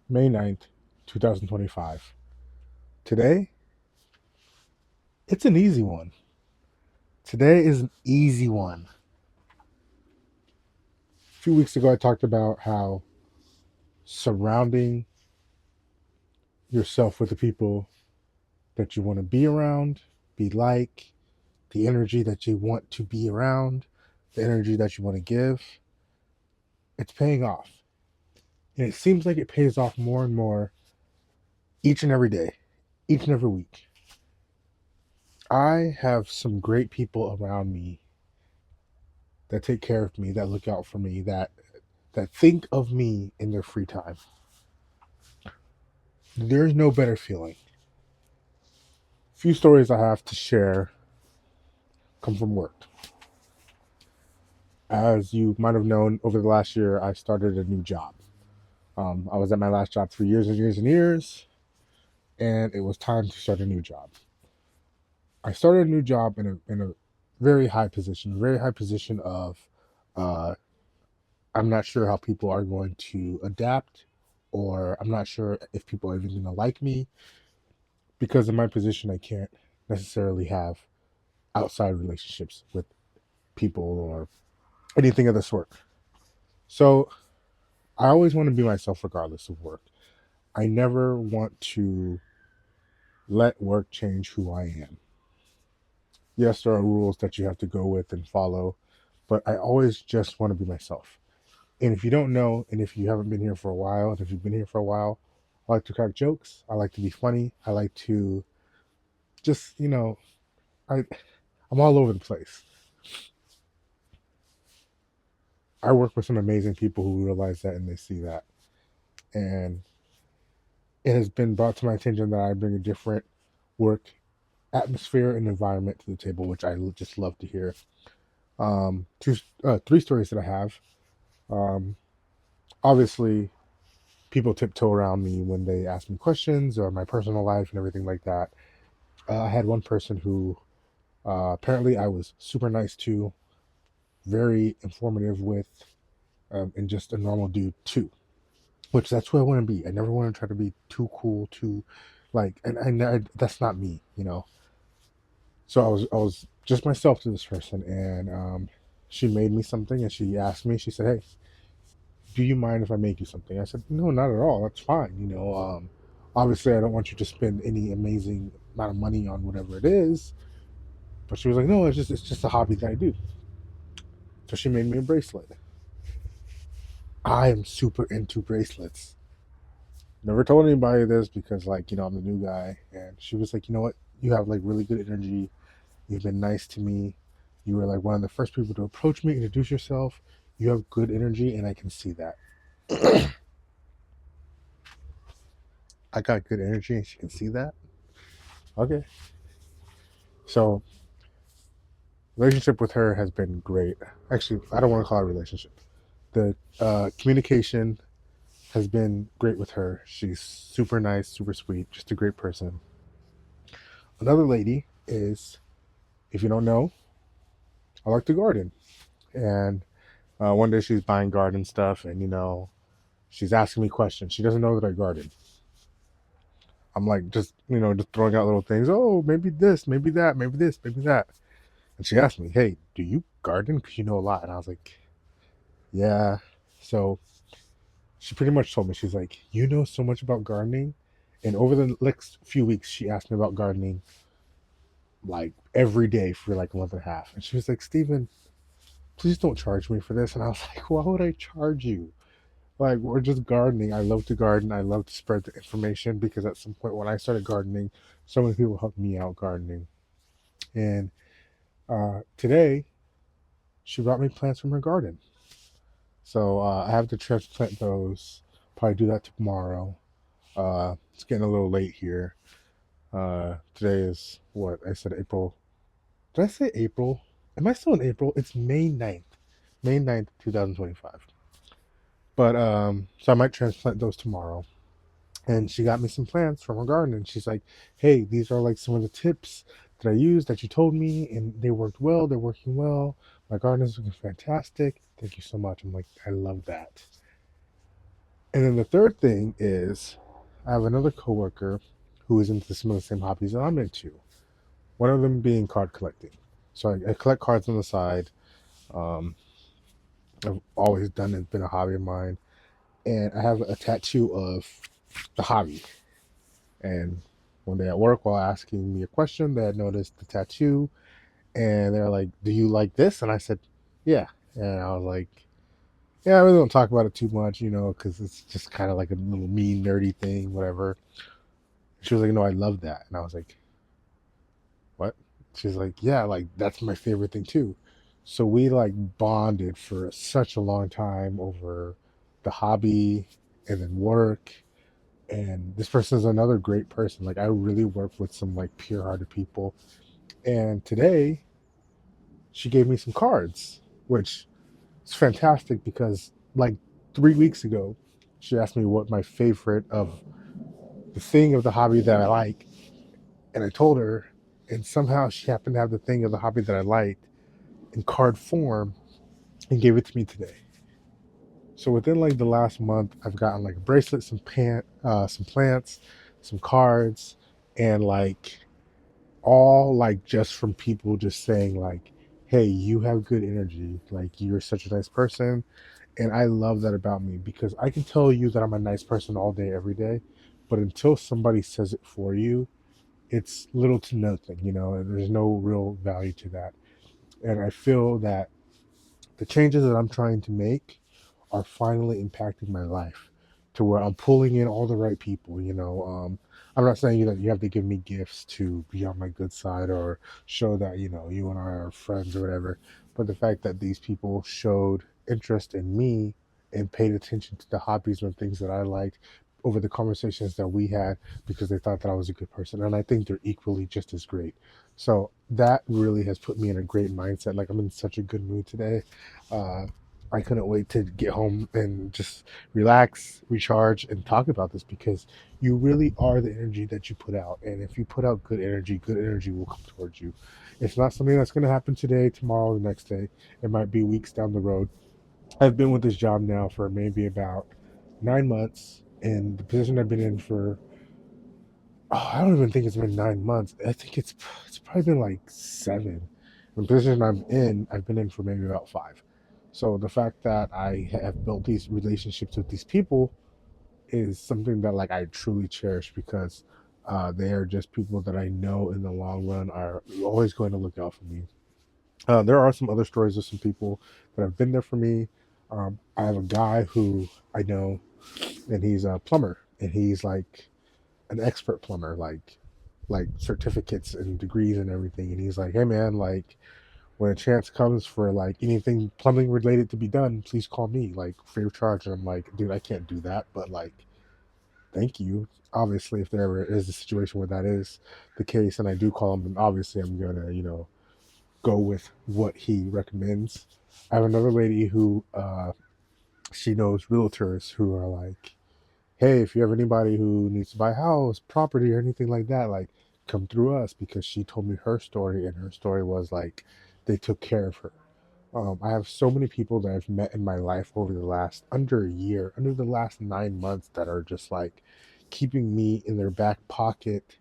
May 9th, 2025. Today, it's an easy one. Today is an easy one. A few weeks ago, I talked about how surrounding yourself with the people that you want to be around, be like, the energy that you want to be around, the energy that you want to give, it's paying off. And it seems like it pays off more and more each and every day, each and every week. I have some great people around me that take care of me, that look out for me, that think of me in their free time. There's no better feeling. Few stories I have to share come from work. As you might have known, over the last year, I started a new job. I was at my last job for years and years and years, and it was time to start a new job. I started a new job in a very high position of uh, I'm not sure how people are going to adapt, or I'm not sure if people are even going to like me because in my position, I can't necessarily have outside relationships with people or anything of the sort. So I always want to be myself regardless of work. I never want to let work change who I am. Yes, there are rules that you have to go with and follow, but I always just want to be myself. And if you don't know, and if you haven't been here for a while, and if you've been here for a while, I like to crack jokes. I like to be funny. I like to just, I I'm all over the place. I work with some amazing people who realize that and they see that. And it has been brought to my attention that I bring a different work atmosphere and environment to the table, which I just love to hear. Three stories that I have. Um, Obviously, people tiptoe around me when they ask me questions or my personal life and everything like that. I had one person who apparently I was super nice to, very informative with, and just a normal dude too. Which that's who I want to be. I never want to try to be too cool, too like, that's not me. So I was just myself to this person, and she made me something, and she asked me. She said, "Hey, do you mind if I make you something?" I said, "No, not at all. That's fine. Obviously, I don't want you to spend any amazing amount of money on whatever it is." But she was like, "No, it's just a hobby that I do." So she made me a bracelet. I am super into bracelets. Never told anybody this because, like, I'm the new guy. And she was like, "You know what? You have like really good energy. You've been nice to me. You were like one of the first people to approach me, introduce yourself. You have good energy, and I can see that." I got good energy, and she can see that. Okay. So, relationship with her has been great. Actually, I don't want to call it a relationship. The communication has been great with her. She's super nice, super sweet, just a great person. Another lady is, if you don't know, I like to garden. And one day she's buying garden stuff, and she's asking me questions. She doesn't know that I garden. I'm like just throwing out little things. Oh, maybe this, maybe that, maybe this, maybe that. And she asked me, "Hey, do you garden? Because you know a lot." And I was like, "Yeah." So she pretty much told me, she's like, "You know so much about gardening." And over the next few weeks, she asked me about gardening like every day for like a month and a half. And she was like, "Steven, please don't charge me for this." And I was like, "Why would I charge you? Like, we're just gardening. I love to garden. I love to spread the information because at some point when I started gardening, so many people helped me out gardening." And today, she brought me plants from her garden. So I have to transplant those. Probably do that tomorrow. It's getting a little late here. Today is what I said, April. Did I say April? Am I still in April? It's May 9th. May 9th, 2025. But so I might transplant those tomorrow. And she got me some plants from her garden, and she's like, "Hey, these are like some of the tips that I used that you told me, and they worked well. They're working well. My garden is looking fantastic. Thank you so much." I'm like, I love that. And then the third thing is I have another coworker who is into some of the same hobbies that I'm into. One of them being card collecting. So I collect cards on the side. Um, I've always done it, been a hobby of mine. And I have a tattoo of the hobby. And one day at work, while asking me a question, they had noticed the tattoo, and they're like, "Do you like this?" And I said, "Yeah." And I was like, "Yeah, I really don't talk about it too much, because it's just kind of like a little mean, nerdy thing, whatever." She was like, "No, I love that." And I was like, "What?" She's like, "Yeah, like that's my favorite thing too." So we like bonded for such a long time over the hobby and then work. And this person is another great person. Like I really work with some like pure-hearted people. And today she gave me some cards, which is fantastic because like 3 weeks ago, she asked me what my favorite of the thing of the hobby that I like, and I told her, and somehow she happened to have the thing of the hobby that I liked in card form and gave it to me today. So within like the last month, I've gotten like a bracelet, some plants, some cards, and like all like just from people just saying like, "Hey, you have good energy. Like you're such a nice person." And I love that about me because I can tell you that I'm a nice person all day, every day, but until somebody says it for you, it's little to nothing, and there's no real value to that. And I feel that the changes that I'm trying to make are finally impacting my life to where I'm pulling in all the right people. I'm not saying that you have to give me gifts to be on my good side or show that, you and I are friends or whatever. But the fact that these people showed interest in me and paid attention to the hobbies and things that I liked over the conversations that we had because they thought that I was a good person. And I think they're equally just as great. So that really has put me in a great mindset. Like I'm in such a good mood today. Uh, I couldn't wait to get home and just relax, recharge, and talk about this because you really are the energy that you put out. And if you put out good energy will come towards you. It's not something that's going to happen today, tomorrow, the next day. It might be weeks down the road. I've been with this job now for maybe about 9 months, and the position I've been in for I don't even think it's been 9 months. I think it's probably been like seven. The position I've been in for maybe about five. So the fact that I have built these relationships with these people is something that like I truly cherish because they are just people that I know in the long run are always going to look out for me. There are some other stories of some people that have been there for me. I have a guy who I know, and he's a plumber, and he's like an expert plumber, like certificates and degrees and everything. And he's like, "Hey man, like when a chance comes for like anything plumbing related to be done, please call me, like free of charge." And I'm like, "Dude, I can't do that, but like thank you." Obviously, if there ever is a situation where that is the case and I do call him, then obviously I'm gonna, go with what he recommends. I have another lady who she knows realtors who are like, "Hey, if you have anybody who needs to buy a house, property, or anything like that, like come through us," because she told me her story, and her story was like they took care of her. I have so many people that I've met in my life over the last under a year, under the last 9 months, that are just like keeping me in their back pocket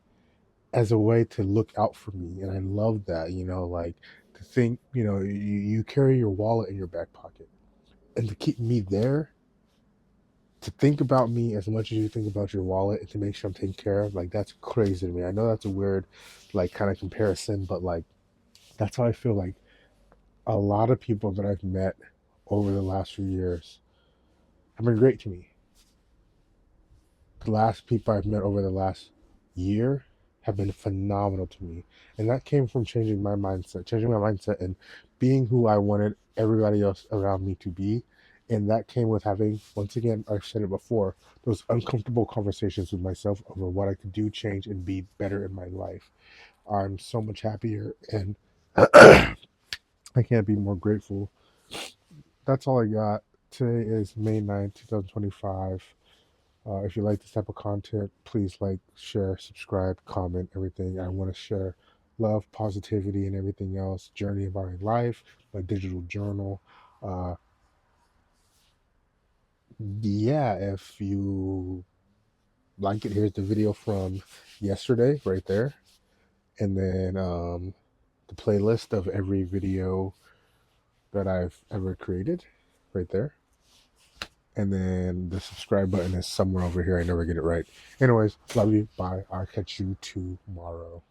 as a way to look out for me. And I love that, like to think, you carry your wallet in your back pocket and to keep me there, to think about me as much as you think about your wallet and to make sure I'm taken care of, like that's crazy to me. I know that's a weird, like kind of comparison, but like that's how I feel like a lot of people that I've met over the last few years have been great to me. The last people I've met over the last year have been phenomenal to me. And that came from changing my mindset and being who I wanted everybody else around me to be. And that came with having, once again, I've said it before, those uncomfortable conversations with myself over what I could do, change, and be better in my life. I'm so much happier and I can't be more grateful. That's all I got. Today is May 9th, 2025. If you like this type of content, please like, share, subscribe, comment, everything. I want to share love, positivity, and everything else. Journey of my life, my digital journal, uh, yeah, if you like it, here's the video from yesterday right there. And then the playlist of every video that I've ever created right there. And then the subscribe button is somewhere over here. I never get it right. Anyways, love you. Bye. I'll catch you tomorrow.